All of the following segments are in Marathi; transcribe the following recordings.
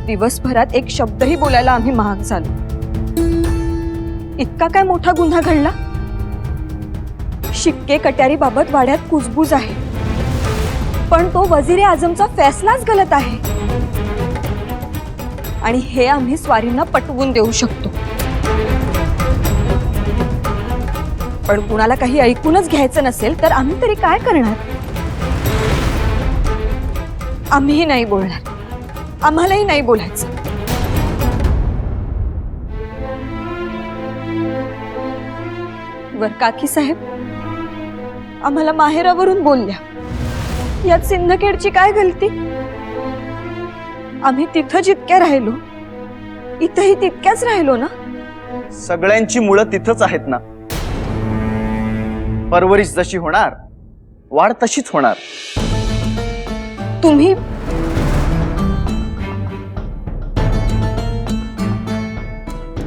दिवसभरात एक शब्दही बोलायला आम्ही महाग झालो। इतका काय मोठा गुन्हा घडला? शिक्के कट्यारीबाबत वाड्यात कुजबूज आहे, पण तो वजीर आजमचा फैसलाच गलत आहे आणि हे आम्ही स्वारींना पटवून देऊ शकतो। पण कुणाला काही ऐकूनच घ्यायचं नसेल तर आम्ही तरी काय करणार? आम्हीही नाही बोलणार, आम्हालाही नाही बोलायचं। वर काकी साहेब आम्हाला माहेरावरून बोलल्या, यात सिंदखेडची काय गलती? आम्ही तिथं जितक्या राहिलो इथंही तितक्याच राहिलो ना। सगळ्यांची मुळं तिथंच आहेत ना। परवरिश जशी होणार वाढ तशीच होणार। तुम्ही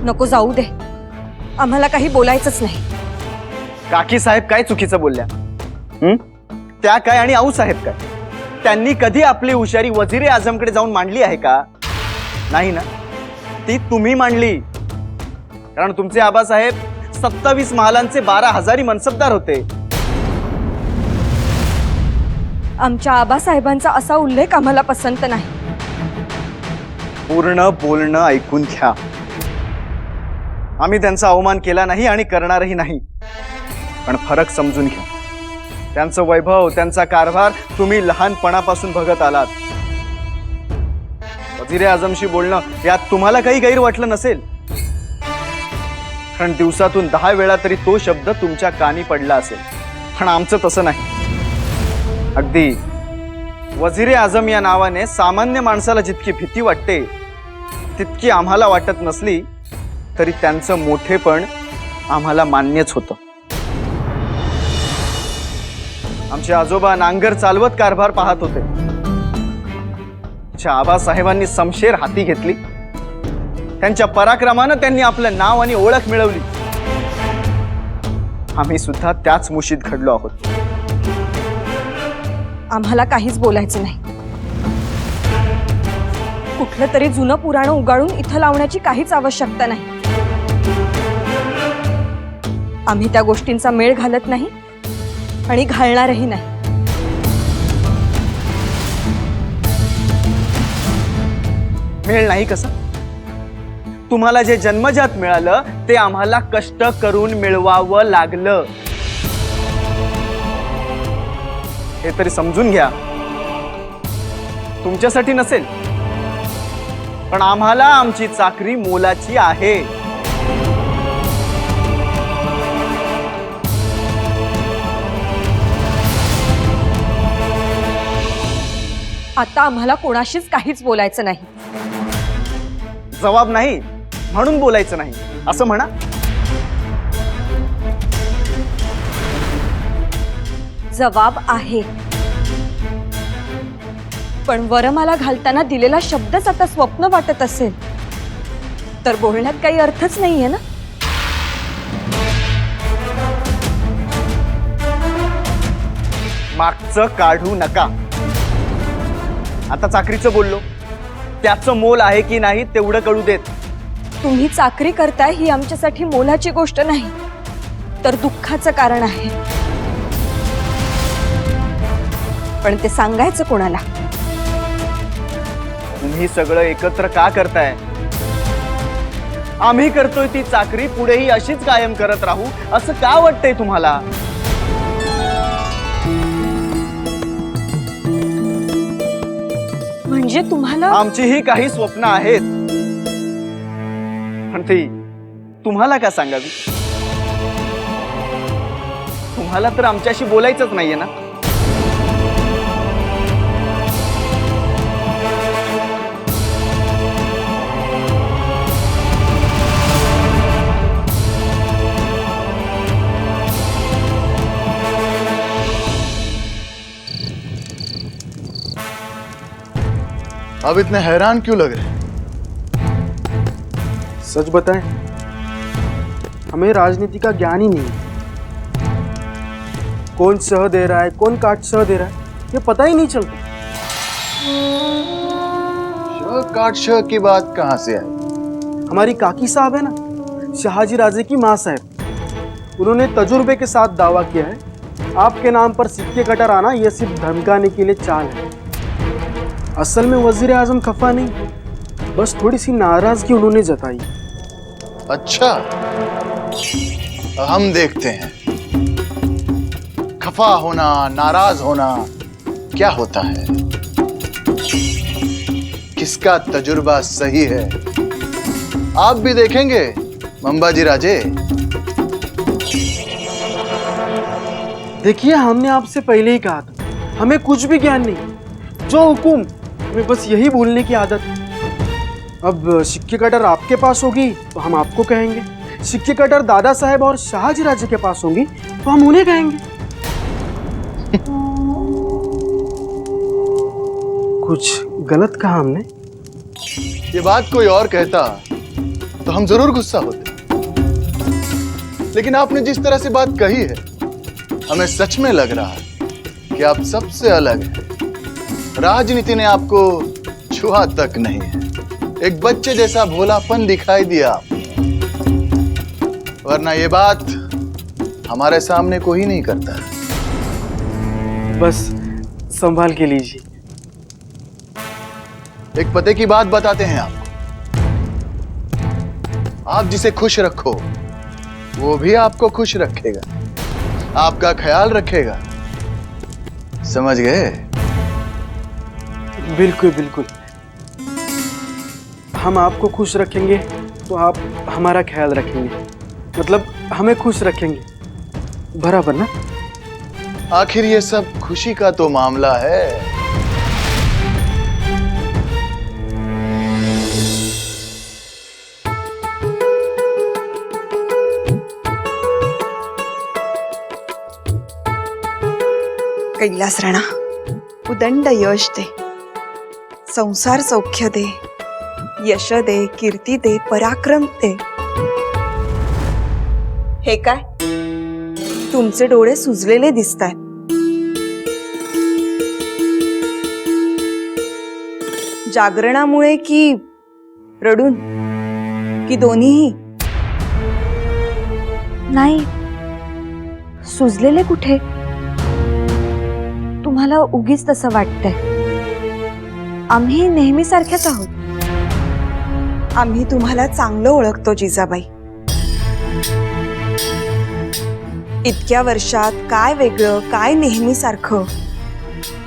नको जाऊ दे, आम्हाला काही बोलायचंच नाही। काकी साहेब काय चुकीचं बोलल्या? त्या काय आणि आऊ साहेब काय? त्यांनी कधी आपली हुशारी वजीर आजमकडे जाऊन मांडली आहे का? नाही ना, ती तुम्ही मांडली। कारण तुमचे आबासाहेब 27 महालांचे 12,000 मनसबदार होते। आमच्या आबासाहेबांचा असा उल्लेख आम्हाला पसंत नाही। पूर्ण बोलणं ऐकून घ्या। आम्ही त्यांचा अवमान केला नाही आणि करणारही नाही, पण फरक समजून घ्या। त्यांचं वैभव, त्यांचा कारभार तुम्ही लहानपणापासून बघत आलात। वजीर आजमशी बोलणं यात तुम्हाला काही गैर वाटलं नसेल, कारण दिवसातून 10 वेळा तरी तो शब्द तुमच्या कानी पडला असेल। पण आमचं तसं नाही। अगदी वजीर आजम या नावाने सामान्य माणसाला जितकी भीती वाटते तितकी आम्हाला वाटत नसली तरी त्यांचं मोठेपण आम्हाला मान्यच होतं। आमचे आजोबा नांगर चालवत कारभार पाहत होते। आबासाहेबांनी समशेर हाती घेतली, त्यांच्या पराक्रमानं त्यांनी आपलं नाव आणि ओळख मिळवली। आम्ही सुद्धा त्याच मुशीत घडलो आहोत। आम्हाला काहीच बोलायचं नाही। कुठलं तरी जुनं पुराण उगाळून इथं लावण्याची काहीच आवश्यकता नाही। आम्ही त्या गोष्टींचा मेळ घालत नाही आणि घालणारही नाही। मेळ नाही कसं? तुम्हाला जे जन्मजात मिळालं ते आम्हाला कष्ट करून मिळवावं लागलं, हे तरी समजून घ्या। तुमच्यासाठी नसेल, पण आम्हाला आमची चाकरी मोलाची आहे। आता आम्हाला कोणाशीच काहीच बोलायचं नाही। जबाब नाही म्हणून बोलायचं नाही असं म्हणा। जबाब आहे, पण वरमाला घालताना दिलेला शब्दच आता स्वप्न वाटत असेल तर बोलण्यात काही अर्थच नाहीये ना। मागचं काढू नका। आता चाकरीचं बोललो, त्याचं मोल आहे की नाही तेवढं कळू देत। तुम्ही चाकरी करताय ही आमच्यासाठी मोलाची गोष्ट नाही तर दुःखाचं कारण आहे, पण ते सांगायचं कोणाला? तुम्ही सगळं एकत्र का करताय? आम्ही करतोय ती चाकरी पुढेही अशीच कायम करत राहू असं का वाटतंय तुम्हाला? म्हणजे तुम्हाला? आमचीही काही स्वप्न आहेत, पण ती तुम्हाला का सांगावी? तुम्हाला तर आमच्याशी बोलायचंच नाहीये ना। अब इतने हैरान क्यों लग रहे? सच बताएं, हमें राजनीति का ज्ञान ही नहीं। कौन सह दे रहा है, कौन काट सह दे रहा है, ये पता ही नहीं चलता। काटशह की बात कहाँ से आई? हमारी काकी साहब है ना, शहाजी राजे की माँ साहब, उन्होंने तजुर्बे के साथ दावा किया है आपके नाम पर सिक्के कटर आना यह सिर्फ धमकाने के लिए चाल है। असल में वजीर आजम खफा नहीं, बस थोड़ी सी नाराजगी उन्होंने जताई। अच्छा, हम देखते हैं खफा होना, नाराज होना क्या होता है, किसका तजुर्बा सही है। आप भी देखेंगे मंबाजी राजे। देखिए, हमने आपसे पहले ही कहा था, हमें कुछ भी ज्ञान नहीं, जो हुकुम, हमें बस यही बोलने की आदत है। अब सिक्के कटर आपके पास होगी तो हम आपको कहेंगे, सिक्के कटर दादा साहब और शहाजी राजे के पास होंगी तो हम उन्हें कहेंगे। कुछ गलत कहा हमने? ये बात कोई और कहता तो हम जरूर गुस्सा होते, लेकिन आपने जिस तरह से बात कही है, हमें सच में लग रहा है कि आप सबसे अलग हैं। राजनीति ने आपको छुआ तक नहीं है, एक बच्चे जैसा भोलापन दिखाई दिया आपको। वरना ये बात हमारे सामने कोई नहीं करता। बस संभाल के लीजिए। एक पते की बात बताते हैं आपको, आप जिसे खुश रखो वो भी आपको खुश रखेगा, आपका ख्याल रखेगा। समझ गए? बिल्कुल बिल्कुल, हम आपको खुश रखेंगे तो आप हमारा ख्याल रखेंगे, मतलब हमें खुश रखेंगे, बराबर ना? आखिर ये सब खुशी का तो मामला है। कैलास राणा, उदंड यश दे, संसार सौख्य दे, यश दे, कीर्ती दे, पराक्रम दे। हे काय, तुमचे डोळे सुजलेले दिसतायत। जागरणामुळे की रडून, की दोन्हीही? नाही, सुजलेले कुठे? तुम्हाला उगीच तसं वाटतंय, आम्ही नेहमीसारख्याच आहोत। आम्ही तुम्हाला चांगलं ओळखतो जिजाबाई। इतक्या वर्षात काय वेगळं, काय नेहमीसारखं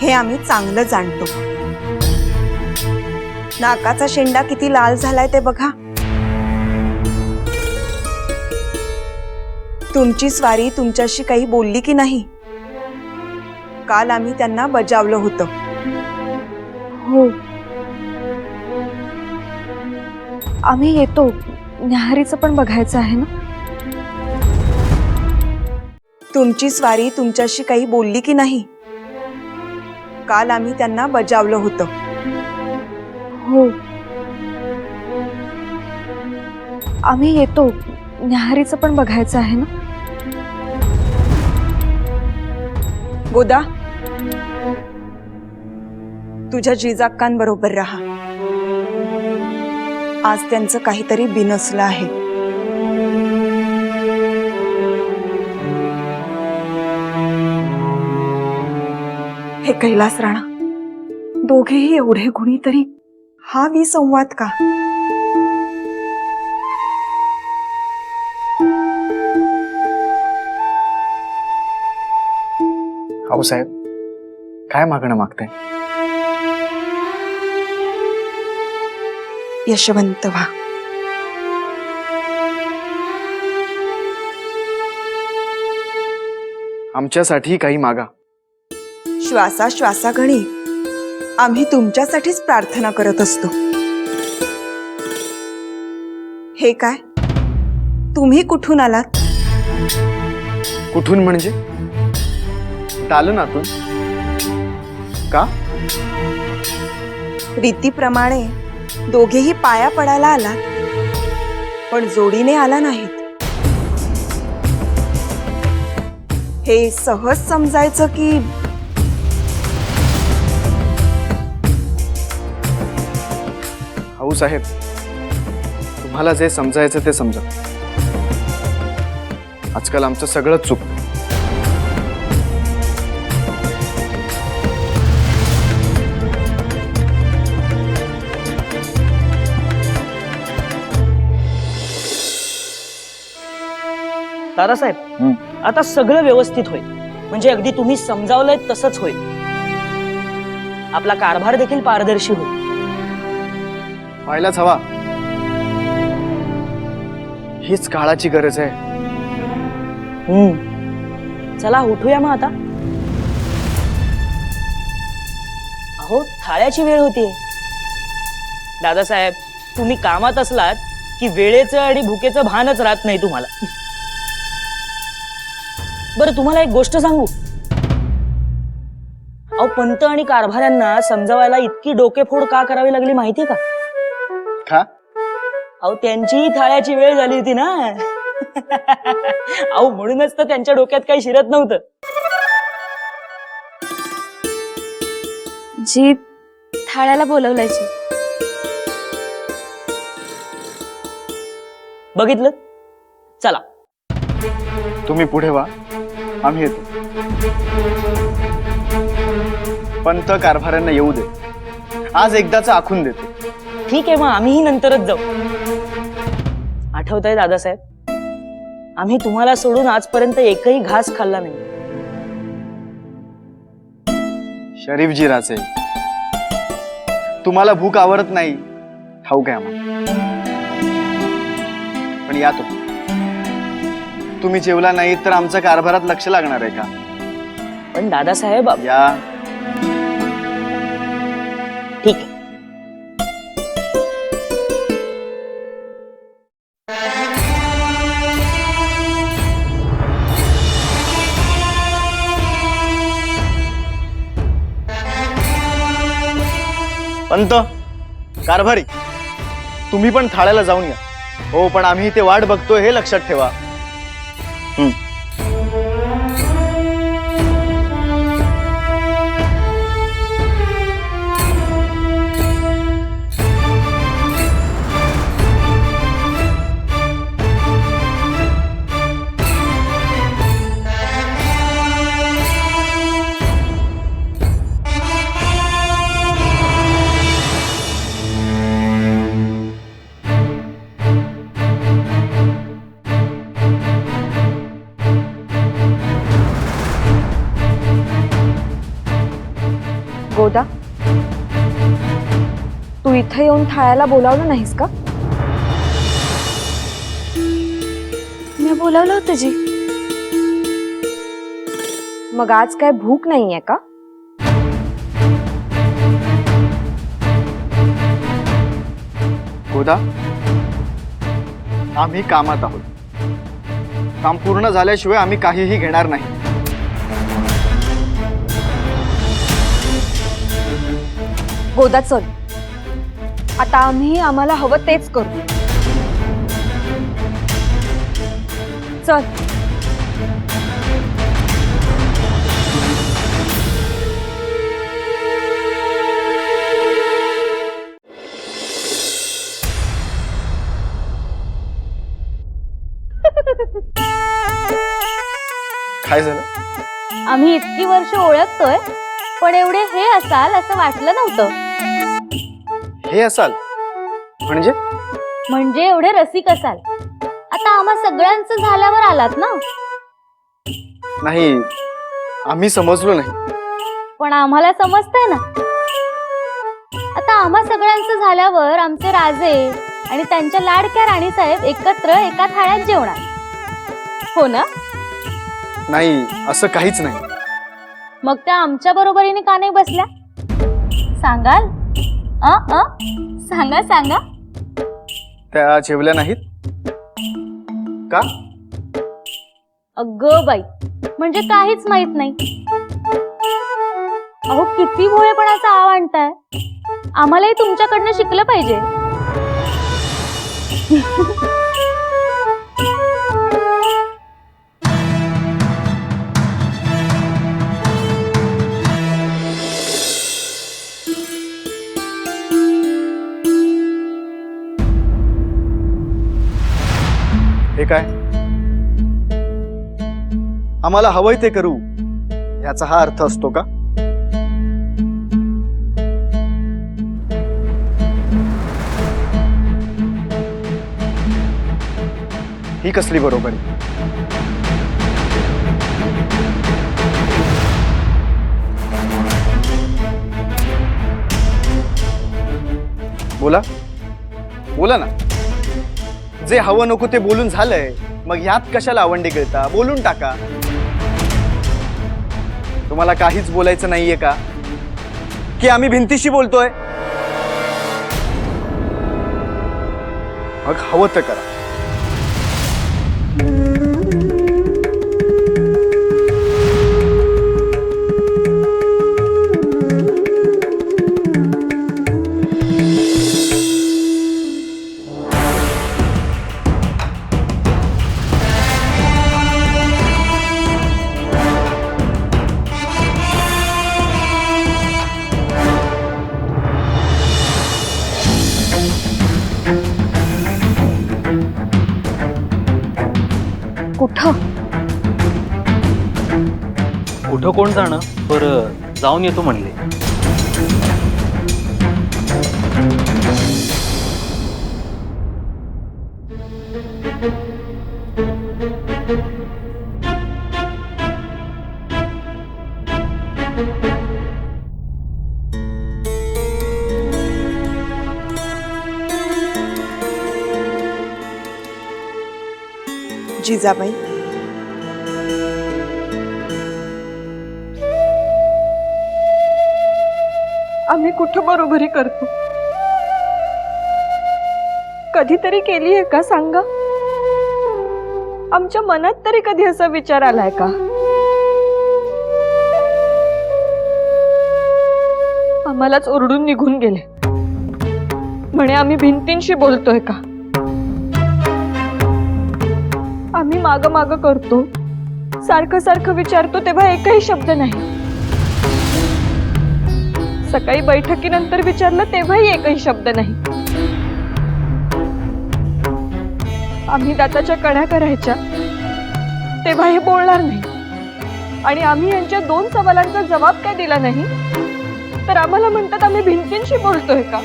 हे आम्ही चांगलं जाणतो। नाकाचा शेंडा किती लाल झालाय ते बघा। तुमची स्वारी तुमच्याशी काही बोलली की नाही? काल आम्ही त्यांना बजावलं होतं। हो, आम्ही येतो, न्याहारीचं पण बघायचं आहे ना? तुमची स्वारी तुमच्याशी काही बोलली की नाही? काल आम्ही त्यांना बजावलं होतं। हो, आम्ही येतो, न्याहारीचं पण बघायचं आहे ना? गोदा, तुझ्या जिजाक्कांबरोबर राहा। आज त्यांचं काहीतरी बिनसलं आहे। हे कैलास राणा, दोघेही एवढे गुणी तरी हा विसंवाद का? अहो साहेब, काय मागणं मागताय? यशवंत व्हा। आमच्यासाठी काही मागा। श्वासाश्वासागणी आम्ही तुमच्यासाठीच प्रार्थना करत असतो। हे काय, तुम्ही कुठून आलात? कुठून म्हणजे? दालनातून। का? रीतीप्रमाणे दोघेही पाया पडायला आलात, पण जोडीने आला नाहीत। हे सहज समजायचं की भाऊसाहेब, तुम्हाला जे समजायचं ते समजा. आजकाल आमचं सगळंच चुकतं. दादासाहेब, आता सगळं व्यवस्थित होईल. म्हणजे अगदी तुम्ही समजावलंय तसंच होईल. आपला कारभार देखील पारदर्शी होईल. व्हायलाच हवा. हीच काळाची गरज आहे. चला उठूया मग आता. अहो, थाळ्याची वेळ होतीये. दादासाहेब, तुम्ही कामात असलात की वेळेचं आणि भुकेचं भानच राहत नाही तुम्हाला. बरं, तुम्हाला एक गोष्ट सांगू. अहो, पंत आणि कारभाऱ्यांना समजावायला इतकी डोकेफोड का करावी लागली माहिती का? का? अहो, त्यांचीही थाळ्याची वेळ झाली होती ना. अहो, म्हणूनच तर त्यांच्या डोक्यात काही शिरत नव्हतं. जी थाळ्याला बोलवल्याची. बघितलं? चला. तुम्ही पुढे व्हा, आम्ही येतो. पंत कारभाऱ्यांना येऊ दे. आज एकदाचा आखून देतो. ठीक आहे, मग आम्हीही नंतरच जाऊ. आठवतंय दादासाहेब, आम्ही तुम्हाला सोडून आजपर्यंत एकही घास खाल्ला नाही. शरीफजी राजे, तुम्हाला भूक आवरत नाही ठाऊक आहे आम्हाला. पण या तुम्ही जेवला नाही तर आमच्या कारभारात लक्ष लागणार आहे का? पण दादासाहेब, या. ठीक आहे. पंत, कारभारी, तुम्ही पण थाळ्याला जाऊन या. हो, पण आम्ही इथे वाट बघतोय हे लक्षात ठेवा. गोदा, तू इथे येऊन थाळ्याला बोलावलं नाहीस का? मी बोलावलं होतं जी. मग आज काय भूक नाहीये का? गोदा, आम्ही कामात आहोत. काम पूर्ण झाल्याशिवाय आम्ही काहीही घेणार नाही. गोदा, चल. आता आम्ही आम्हाला हवं तेच करू. चल. काय झालं? आम्ही इतकी वर्ष ओळखतोय, पण एवढे हे असाल असं वाटलं नव्हतं. हे असाल म्हणजे? म्हणजे एवढे रसिक असाल. आता आम्हा सगळ्यांचं झाल्यावर आलात ना. नाही, आम्ही समजलो नाही. पण आम्हाला समजतंय ना. आता आम्हा सगळ्यांचं झाल्यावर आमचे राजे आणि त्यांच्या लाडक्या राणीसाहेब एकत्र एका थाळ्यात जेवणार, हो ना? नाही, असं काहीच नाही. मग त्या आमच्या बरोबरीने का नाही बसल्या? सांगाल? सांगा सांगा. त्या जेवल्या नाहीत का? अगं बाई, म्हणजे काहीच माहित नाही. अहो, किती भोळेपणाचा आव आणताय. आम्हालाही तुमच्याकडनं शिकलं पाहिजे. काय? आम्हाला हवंय ते करू याचा हा अर्थ असतो का? ही कसली बरोबरी? बोला बोला ना. जे हवं नको ते बोलून झालंय, मग यात कशाला आवंडी गिळता? बोलून टाका. तुम्हाला काहीच बोलायचं नाहीये का? की आम्ही भिंतीशी बोलतोय? मग हवं तर करा. कुठं? कुठं कोण जाणं, बरं जाऊन येतो म्हणले. जिजाबाई, आम्ही कुठं बरोबरी करतो? कधीतरी केली आहे का सांगा? आमच्या मनात तरी कधी असा विचार आलाय का? आम्हालाच ओरडून निघून गेले म्हणे आम्ही भिंतींशी बोलतोय का? आम्ही माग माग करतो, सारखं सारखं विचारतो, तेव्हा एकही शब्द नाही. सकाळी बैठकीनंतर विचारलं तेव्हाही एकही शब्द नाही. आम्ही दाताच्या कण्या करायच्या तेव्हा हे बोलणार नाही. आणि आम्ही यांच्या 2 सवालांचा जबाब काय दिला नाही तर आम्हाला म्हणतात आम्ही भिंतींशी बोलतोय का?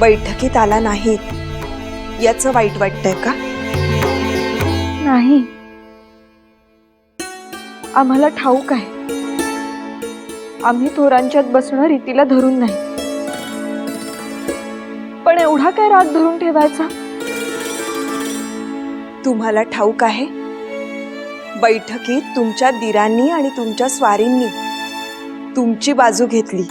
बैठकीत आला नाहीत याचं वाईट वाटतंय का? नाही, आम्हाला ठाऊक आहे आम्ही थोरांच्यात बसणं रीतीला धरून नाही. पण एवढा काय राग धरून ठेवायचा? तुम्हाला ठाऊक आहे बैठकीत तुमच्या दिरांनी आणि तुमच्या स्वारींनी तुमची बाजू घेतली.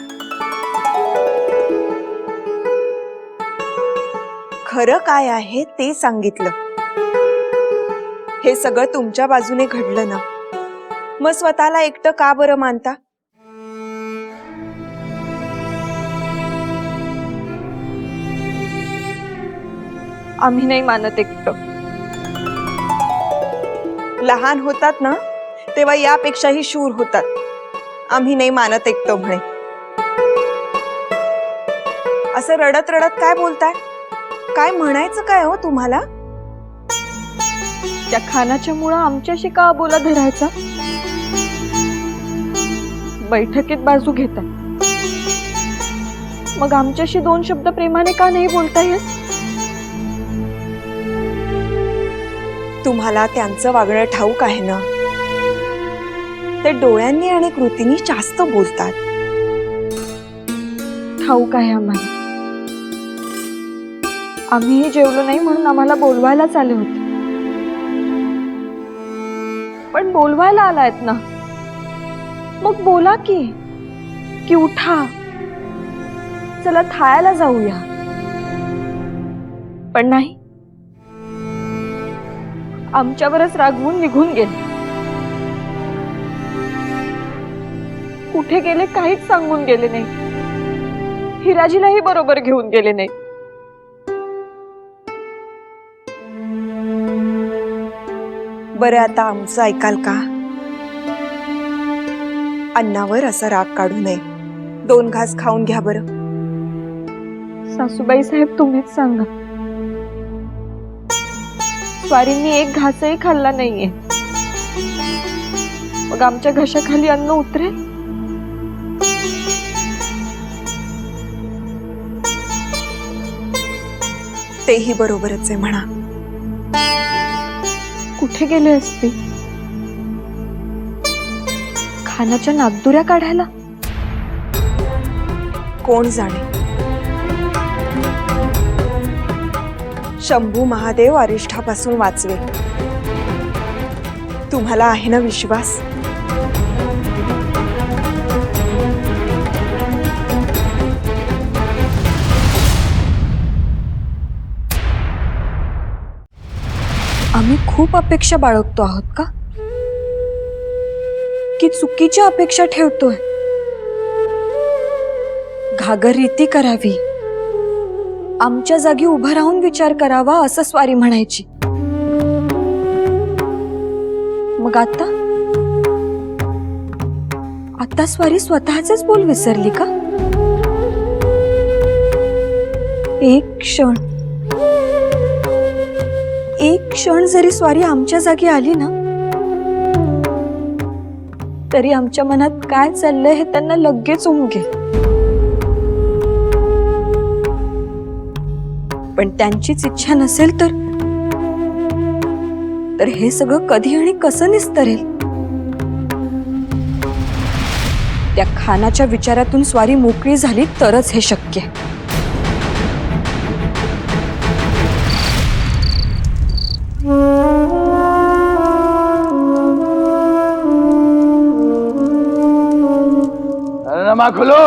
खरं काय आहे ते सांगितलं. हे सगळं तुमच्या बाजूने घडलं ना, मग स्वतःला एकटं का बरं मानता? आम्ही नाही मानत एकटं. लहान होतात ना तेव्हा यापेक्षाही शूर होतात. आम्ही नाही मानत एकटं म्हणे. असं रडत रडत काय बोलताय? काय म्हणायचं काय हो तुम्हाला? त्या खानाच्या मुळं आमच्याशी का बोला धरायचा? बैठकीत बाजू घेतात, मग आमच्याशी 2 शब्द प्रेमाने का नाही बोलता येत? तुम्हाला त्यांचं वागणं ठाऊक आहे ना. ते डोळ्यांनी आणि कृतींनी जास्त बोलतात. ठाऊक आहे आम्हाला. आम्हीही जेवलो नाही म्हणून आम्हाला बोलवायलाच आले होते. पण बोलवायला आलायत ना, मग बोला की उठा, चला थाळ्याला जाऊया. पण नाही, आमच्यावरच रागवून निघून गेले. कुठे गेले काहीच सांगून गेले नाही. हिराजीलाही बरोबर घेऊन गेले नाही. बरं, आता आमचं ऐकाल का? अन्नावर असा राग काढू नये. 2 घास खाऊन घ्या बरं. सासूबाई साहेब, तुम्हीच सांगा. स्वारींनी एक घासही खाल्ला नाहीये. मग आमच्या घशाखाली अन्न उतरेल? तेही बरोबरच आहे म्हणा. कुठे गेले असते? खानाच्या नागदुऱ्या काढायला? कोण जाणे. शंभू महादेव अरिष्ठापासून वाचवे. तुम्हाला आहे ना विश्वास? आम्ही खूप अपेक्षा बाळगतो आहोत का? की चुकीच्या अपेक्षा ठेवतोय? घागर रीती करावी, आमच्या जागी उभं राहून विचार करावा असं स्वारी म्हणायची. मग आता स्वारी स्वतःचेच बोल विसरली का? एक क्षण जरी स्वारी आमच्या जागी आली ना, तरी आमच्या मनात काय चाललंय हे त्यांना लगेच उमगेल. पण त्यांचीच इच्छा नसेल तर हे सगळं कधी आणि कसं निस्तरेल? त्या खानाच्या विचारातून स्वारी मोकळी झाली तरच हे शक्य आहे. नमा खोलो.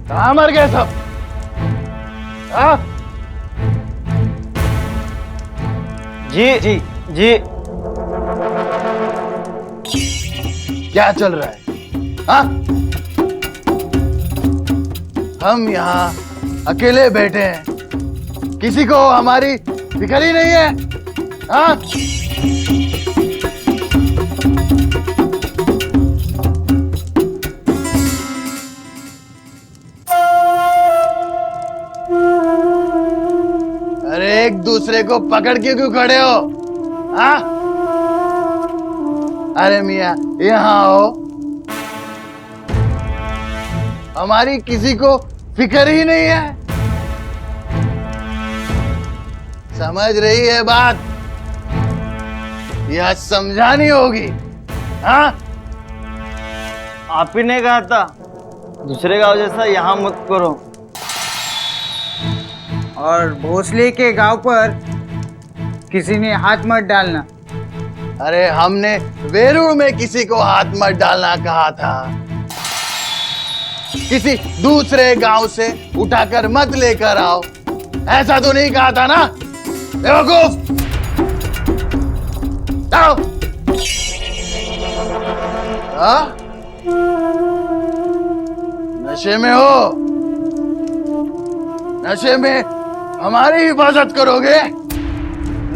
कहाँ मर गए सब? हाँ? जी. क्या चल रहा है? हाँ? हम यहाँ अकेले बैठे हैं, किसी को हमारी फिक्र ही नहीं है. हाँ? अरे एक दूसरे को पकड़ के क्यों खड़े हो? हाँ? अरे मियाँ यहाँ आओ. हमारी किसी को फिक्र ही नहीं है. समझ रही है बात? यह समझानी होगी. हाँ? आप ही ने कहा था दूसरे गांव जैसा यहाँ मत करो. और भोसले के गांव पर किसी ने हाथ मत डालना. अरे हमने वेरूळ में किसी को हाथ मत डालना कहा था. किसी दूसरे गांव से उठाकर मत लेकर आओ, ऐसा तो नहीं कहा था ना बेवकूफ. आओ. हाँ? नशे में हो? नशे में हमारी हिफाजत करोगे?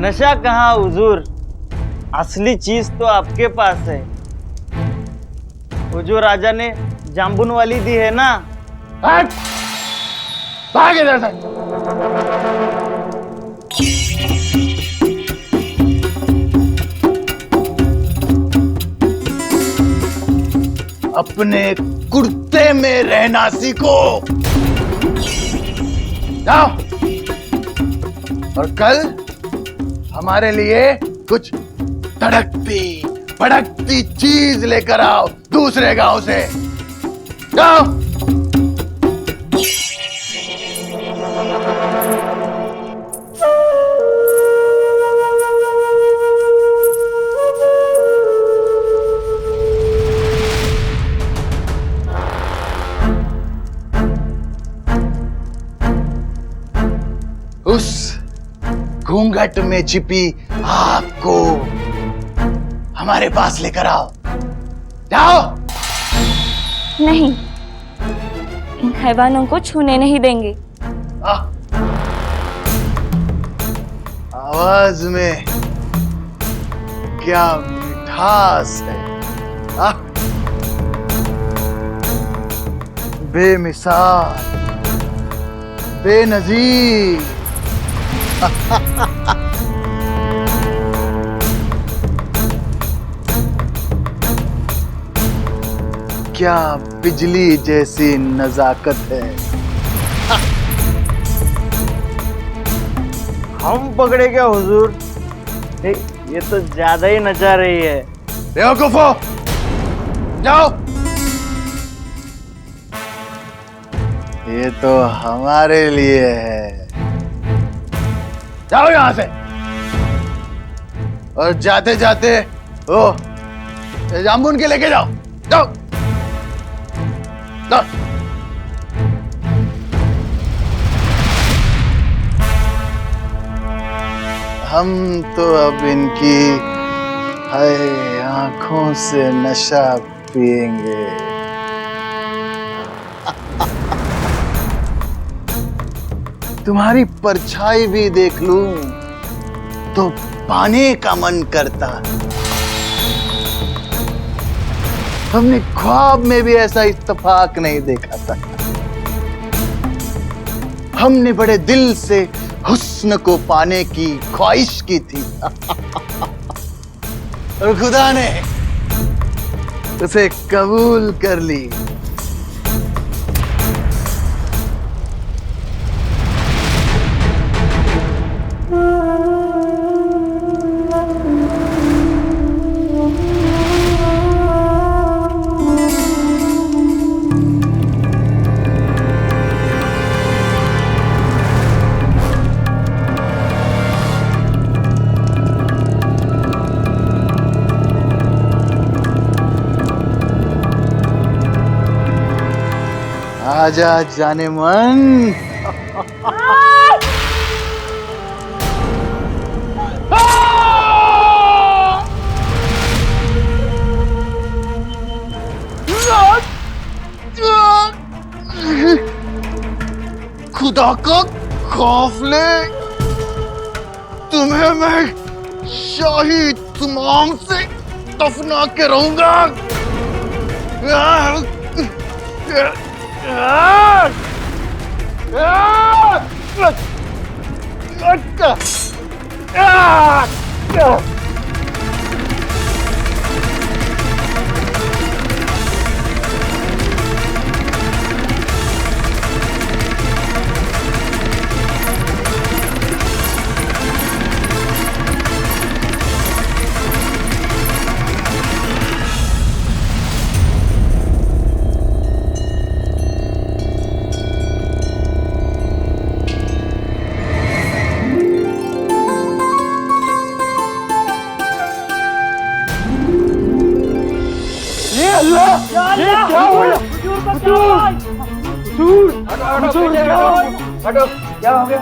नशा कहाँ हुजूर, असली चीज तो आपके पास है. वो जो राजा ने जामुन वाली दी है ना. हट! भाग इधर से. अपने कुर्ते में रहना सीखो. जाओ. और कल हमारे लिए कुछ तड़कती भड़कती चीज लेकर आओ दूसरे गांव से. जाओ. उस घूंघट में छिपी आग को हमारे पास लेकर आओ. जाओ. नहीं, इन हैवानों को छूने नहीं देंगे. आवाज में क्या मिठास है. बेमिसाल बेनजीर। क्या बिजली जैसी नजाकत है। हम पकड़े क्या हुजूर? ये तो ज्यादा ही नचा रही है। बेवकूफो, जाओ। ये तो हमारे लिए है। जाओ यहां से। और जाते जाते ओ ये जामुन के लेके जाओ। जाओ जाओ। हम तो अब इनकी हाय आंखों से नशा पिएंगे। तुम्हारी परछाई भी देख लूं तो पाने का मन करता। हमने ख्वाब में भी ऐसा इत्तेफाक नहीं देखा था। हमने बड़े दिल से हुस्न को पाने की ख्वाहिश की थी और खुदा ने उसे कबूल कर ली। आजा जाने मन। खुदा का खौफ ले, तुम्हें मैं शाही तमाम से दफना के रहूंगा। क्या हो गया?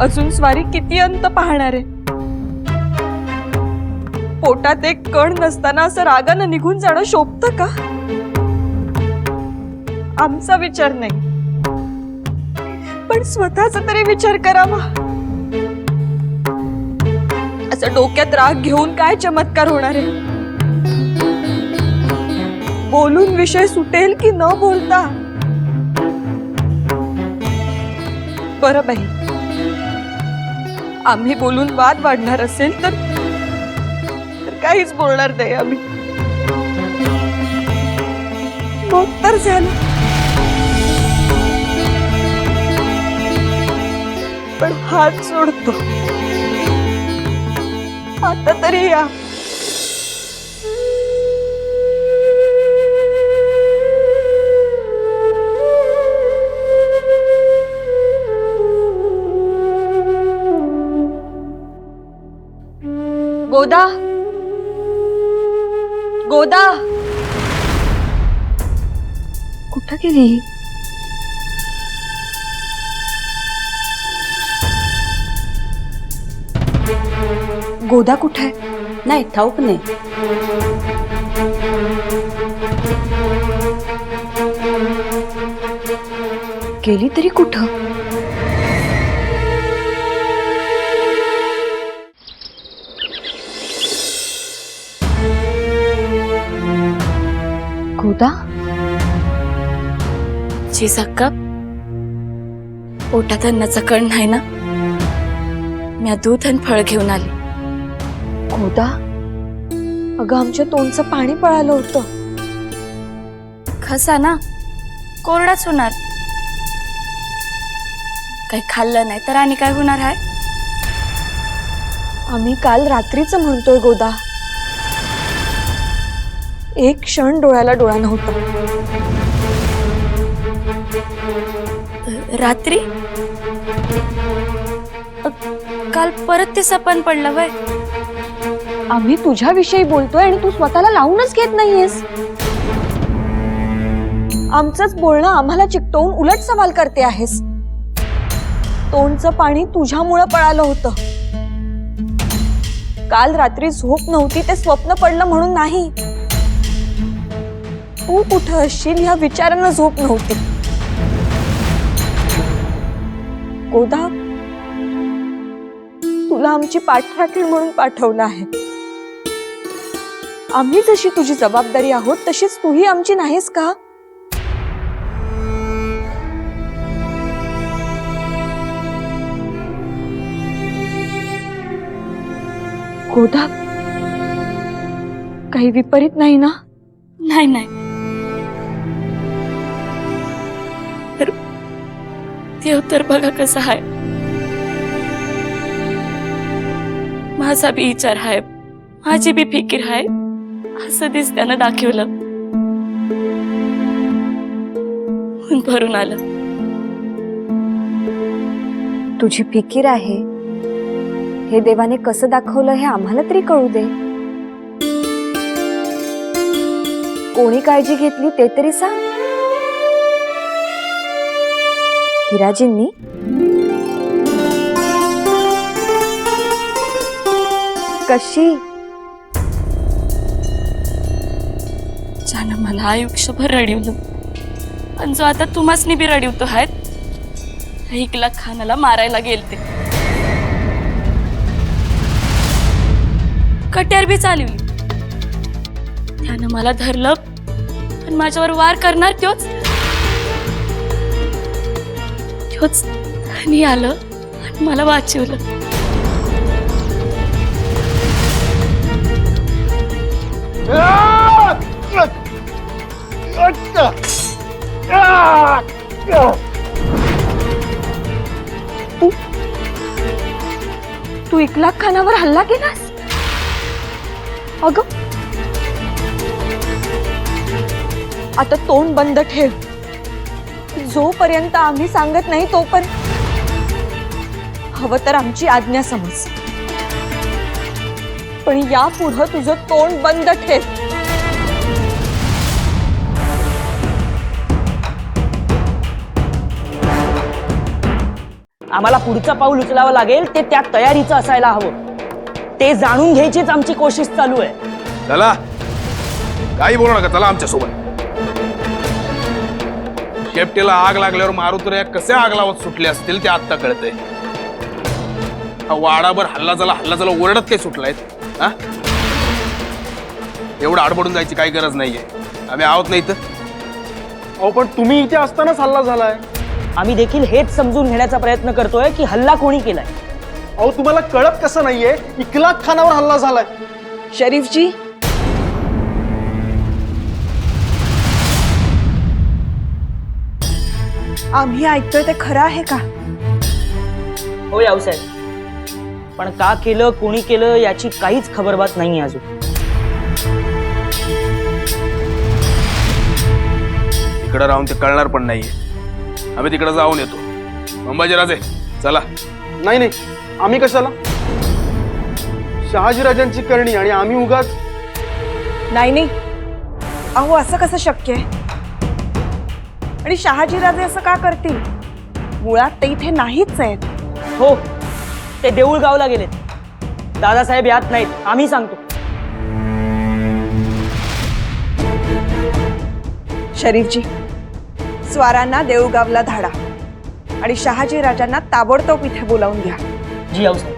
अजून स्वारी किती अंत पाहणार आहे? पोटात एक कण नसताना असं रागानं निघून जाणं शोभतं का? आमचा विचार नाही, पण स्वतःचा तरी विचार करावा. असं डोक्यात राग घेऊन काय चमत्कार होणार आहे? बोलून विषय सुटेल की न बोलता? बरं बाई, आम्ही बोलून वाद वाढणार असेल तर काहीच बोलणार नाही आम्ही. मग तर झालं, पण हात सोडतो. आता तरी या. गोदा, गोदा कुठं गेली? गोदा कुठे आहे? नाही, ठाऊक नाही. गेली तरी कुठं? गोदा जी सक्का पोटात अन्नाचा कण नाही ना, मी दूध आणि फळ घेऊन आली. गोदा, अगं आमच्या तोंडचं पाणी पळालं होतं. खसा ना कोरडाच होणार. काही खाल्लं नाही तर आणि काय होणार आहे. आम्ही काल रात्रीचं म्हणतोय गोदा. एक क्षण डोळ्याला डोळा नव्हता. रात्री काल परत ते सपन पडलं वय. आम्ही तुझ्याविषयी बोलतोय आणि तू स्वतःला लावूनच घेत नाहीयेस. आमचंच बोलणं आम्हाला चिकटवून उलट सवाल करते आहेस. तोंडचं पाणी तुझ्यामुळं पळालं होतं. काल रात्री झोप नव्हती ते स्वप्न पडलं म्हणून नाही. तू कुठं असशील ह्या विचारानं झोप नव्हती. गोदा, तुला आमची पाठराखीण म्हणून पाठवलं आहे. आम्ही जशी तुझी जबाबदारी आहोत तशीच तूही आमची नाहीस का? गोदा, काही विपरीत नाही ना? नाही नाही, तर देव तर बघा कसा आहे. माझा बी विचार आहे, माझी बी फिकीर आहे, असं दिसत्यानं दाखवलं म्हणून भरून आलं. तुझी फिकीर आहे हे देवाने कसं दाखवलं हे आम्हाला तरी कळू दे. कोणी काळजी घेतली ते तरी सांग. हिराजींनी? कशी? ज्यानं मला आयुष्यभर रडवलं आणि जो आता तुम्हासनी बी रडवतो आहेत, 1,00,000 खानाला मारायला गेलते. कट्यार बी चालवली. त्यानं मला धरलं आणि माझ्यावर वार करणार त्योच धनी आलं आणि मला वाचवलं. तू 1,00,000 खानावर हल्ला केलास? अगं, आता तोंड बंद ठेव. जोपर्यंत आम्ही सांगत नाही तोपर्यंत हवं तर आमची आज्ञा समज, पण यापुढं तुझं तोंड बंद ठेव. आम्हाला पुढचं पाऊल उचलावं लागेल ते त्या तयारीचं असायला हवं. ते जाणून घ्यायचीच आमची कोशिश चालू आहे. चला, काही बोलू नका, चला आमच्या सोबत. शेपटीला आग लागल्यावर मारुतऱ्या कसे आग लावत सुटले असतील ते आत्ता कळतंय. हा वाडाभर हल्ला झाला ओरडत काय सुटलायत? हा, एवढं आडबडून जायची काही गरज नाहीये. आम्ही आहोत नाही तर. अहो पण तुम्ही इथे असतानाच हल्ला झालाय. आम्ही देखील हेच समजून घेण्याचा प्रयत्न करतोय की हल्ला कोणी केलाय. अहो तुम्हाला कळत कसं नाहीये? 1,00,000 खानावर हल्ला झालाय. शरीफजी, आम्ही ऐकतोय ते खरं आहे का? हो यावसाहेब, पण का केलं, कोणी केलं याची काहीच खबरबात नाहीये अजून. इकडे राहून ते कळणार पण नाहीये. आम्ही तिकडे जाऊन येतो. अंबाजीराजे चला. नाही नाही, आम्ही कशाला? शहाजीराजांची करणी आणि आम्ही उगाच. नाही, अहो असं कसं शक्य आहे? आणि शहाजीराजे असं का करतील? मुळात ते इथे नाहीच आहेत. हो, ते देऊळगावला गेलेत. दादासाहेब यात नाहीत, आम्ही सांगतो. शरीफजी, स्वारांना देऊळगावला धाडा आणि शहाजी राजांना ताबडतोब इथे बोलावून घ्या. जी यावसाहेब.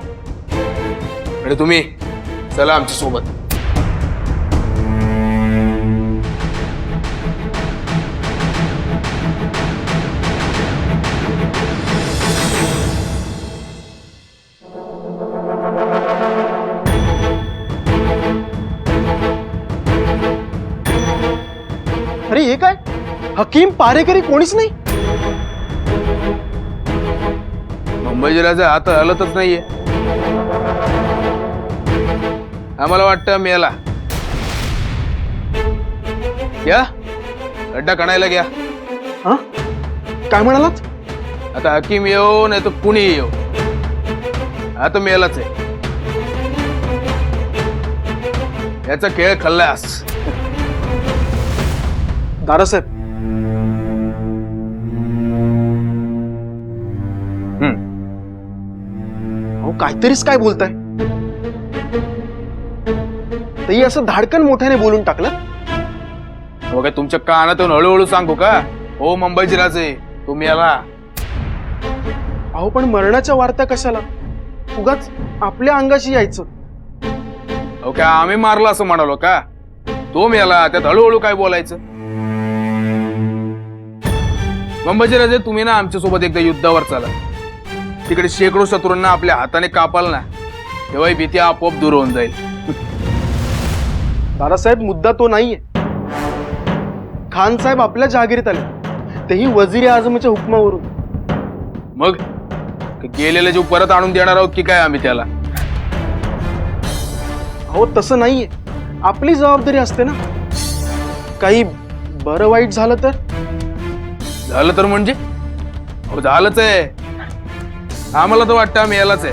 आणि तुम्ही चला आमच्या सोबत. अरे हे काय, हकीम पारेकरी कोणीच नाही? मुंबईजिराचे हात हलतच नाहीये. आम्हाला वाटतं मेला. घ्या गड्डा खणायला घ्या. हा, काय म्हणालात? आता हकीम येऊ नाही तर कुणी येऊ, आता मेलाच आहे. याचा खेळ खल्लास. दादासाहेब, अहो काहीतरीच काय बोलताय? तरी असं धाडकन मोठ्याने बोलून टाकलं? हो काय तुमच्या कानातून हळूहळू सांगू का? हो मुंबईजिराचे तो मेला. अहो पण मरणाच्या वार्ता कशाला? उगाच आपल्या अंगाशी यायचं. हो काय आम्ही मारला असं म्हणालो का? तो मेला, त्यात हळूहळू काय बोलायचं? मुंबईजिराजे तुम्ही ना आमच्या सोबत एकदा युद्धावर चाला. तिकडे शेकडो शत्रूंना आपल्या हाताने कापाल ना, तेव्हा ही भीती आपोआप दूर होऊन जाईल. दादासाहेब, मुद्दा तो नाहीये. खान साहेब आपल्या जहागिरीत आले, तेही वजीर आझमच्या हुकमावरून. मग गेलेले जीव परत आणून देणार आहोत की काय आम्ही त्याला? अहो तसं नाहीये, आपली जबाबदारी असते ना. काही बरं वाईट झालं तर? झालं तर म्हणजे? अहो झालंच आहे. आम्हाला तर वाटतं आम्ही यालाच आहे.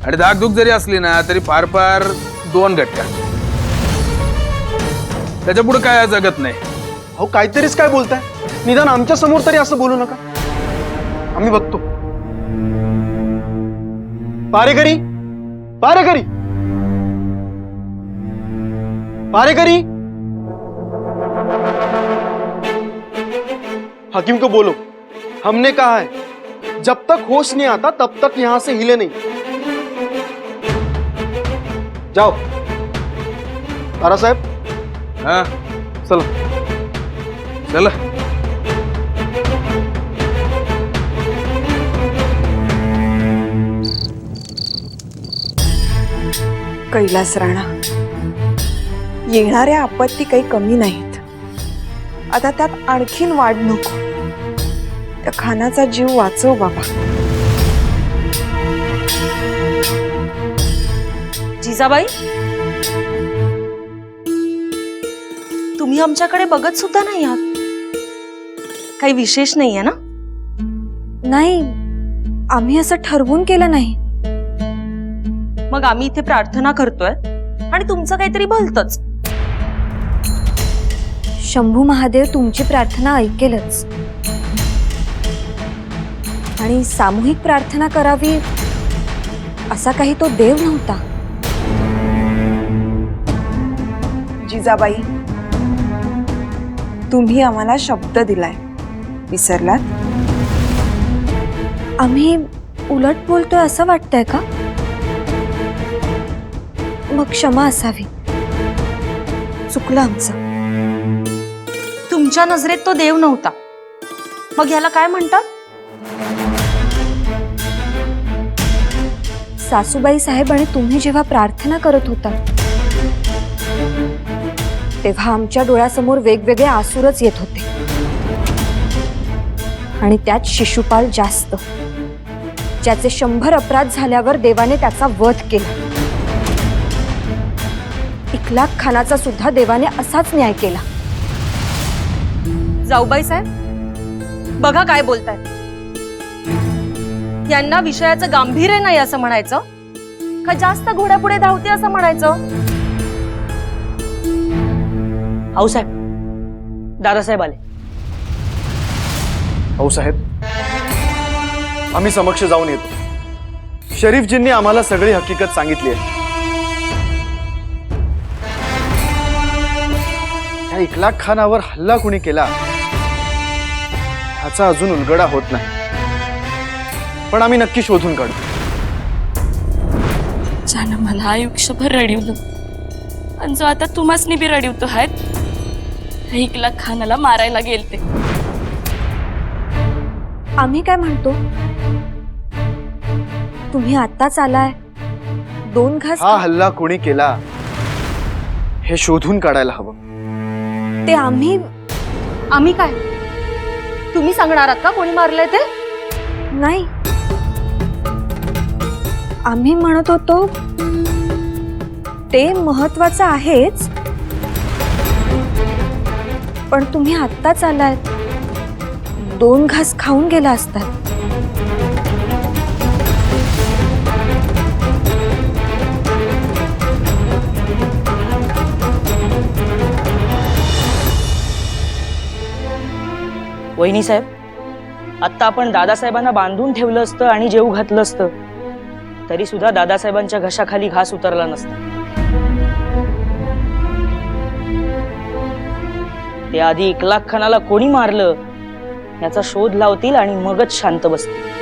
आणि धाकधूक जरी असली ना तरी फार फार 2 घटका, त्याच्या पुढे काय जगत नाही. अहो काहीतरीच काय बोलताय? निदान आमच्या समोर तरी असं बोलू नका. आम्ही बघतो. पारेकरी, पारेकरी, पारेकरी, हकीम को बोलो, हमने कहा है जब तक होश नहीं आता तब तक यहां से हिले नहीं. जाओ. दादासाहेब, हा चला. चला. कैलास राणा, येणाऱ्या आपत्ती काही कमी नाहीत. आता त्यात आणखीन वाढ नको. त्या खानाचा जीव वाचव बाबा. जिजाबाई, तुम्ही आमच्याकडे बघत सुद्धा नाही आहात. काही विशेष नाहीये ना? नाही, आम्ही असं ठरवून केलं नाही. मग आम्ही इथे प्रार्थना करतोय आणि तुमचं काहीतरी भलतंच. शंभू महादेव तुमची प्रार्थना ऐकेलच, आणि सामूहिक प्रार्थना करावी असा काही तो देव नव्हता. जिजाबाई, तुम्ही आम्हाला शब्द दिलाय, विसरलात? आम्ही उलट बोलतोय असं वाटतंय का? मग क्षमा असावी, चुकलं आमचं. तुमच्या नजरेत तो देव नव्हता, मग ह्याला काय म्हणतात? सासूबाई साहेब आणि तुम्ही जेव्हा प्रार्थना करत होता तेव्हा आमच्या डोळ्यासमोर वेगवेगळे आसुरच येत होते, आणि त्यात शिशुपाल जास्त, ज्याचे 100 अपराध झाल्यावर देवाने त्याचा वध केला. इखलाक खानाचा सुद्धा देवाने असाच न्याय केला. जाऊबाई साहेब, बघा काय बोलताय. यांना विषयाचं गांभीर्य नाही असं म्हणायचं का जास्त घोड्यापुढे धावते असं म्हणायचं? आऊ साहेब, दादासाहेब आले. हो साहेब, आम्ही समक्ष जाऊन येतो. शरीफजींनी आम्हाला सगळी हकीकत सांगितली आहे. ह्या इखलाक खानावर हल्ला कुणी केला ह्याचा अजून उलगडा होत नाही, पण आम्ही नक्की शोधून काढू. ज्यानं मला आयुष्यभर रडवलं आणि जो आता तुम्हासनी बी रडवतो आहेत, इखलाक खानाला मारायला गेलते. आम्ही काय म्हणतो, तुम्ही आत्ताच आलाय, 2 घास हा हल्ला कोणी केला हे शोधून काढायला हवं. ते आम्ही काय तुम्ही सांगणार आहात का कोणी मारलंय ते? नाही, आम्ही म्हणत होतो ते महत्वाचं आहेच, पण तुम्ही आत्ताच आलात, 2 घास खाऊन गेला असतात. वहिनी साहेब, आत्ता आपण दादासाहेबांना बांधून ठेवलं असतं आणि जेवू घातलं असतं तरी सुद्धा दादासाहेबांच्या घशाखाली घास उतरला नसता. ते आधी 1 लाख खानाला कोणी मारलं याचा शोध लावतील आणि मगच शांत बसतील.